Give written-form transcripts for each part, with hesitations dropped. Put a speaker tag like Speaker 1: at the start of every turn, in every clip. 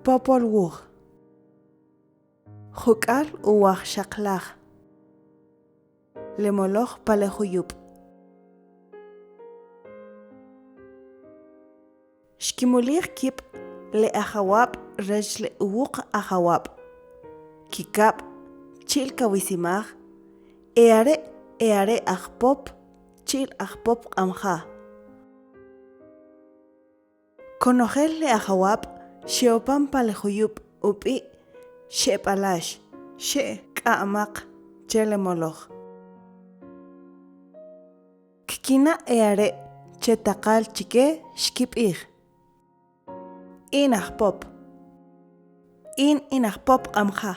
Speaker 1: popol wuj. Juk'al uwaj xaqlaj. Lemoloj palejuyup. Xkimulij kip le ajawap rech le uwuq ajawap. Kikap chil kawisimaj. Eare ajpop chil ajpop q'amja. Konojel le ajawap xeopan palejuyup up'i xe'palax k'a'maq che lemoloj. Kikina eare che taqal chike xkib'ij. In ajpop. In ajpop q'amja.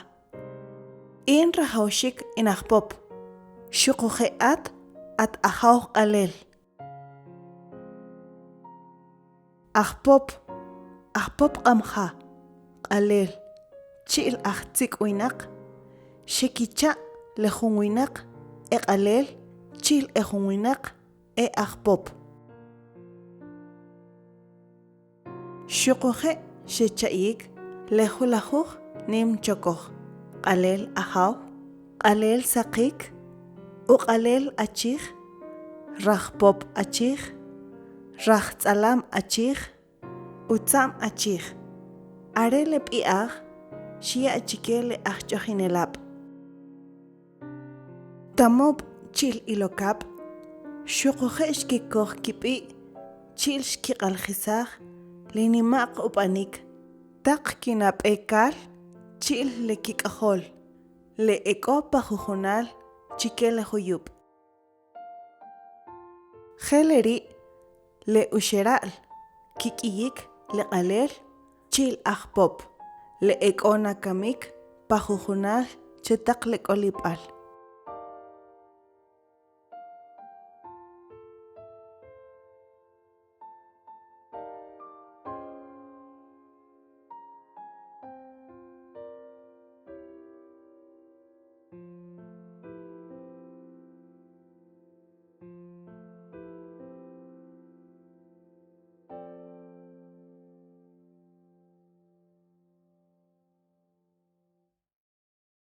Speaker 1: In rajawxik in ajpop. Xuquje at ajaw q'alel. Ajpop q'amja q'alel chil ajtzik winaq. Xekicha le jun winaq q'alel chil jun winaq ajpop. Xuquje xecha'yik le julajuj nim chokoj. Q'alel ajaw, q'alel saqik, uq'alel achij, rajpop achij, rajtz'alam achij, utza'm achij. Are le p'i'aj xya' chike le ajch'ojinelab'. Tamob chil ilokab, xuquje xkikoj kib'i' chil xkiq'aljisaj li nimaq ub'anik taq kinab'ey kal chil le kik'ajol le ek'o pajujunal chike le juyup. Jeleri' le uxera'l kik'iyik le q'alel chil ajpop le ek'o nakamik pajujunal chetaq le k'olib'al.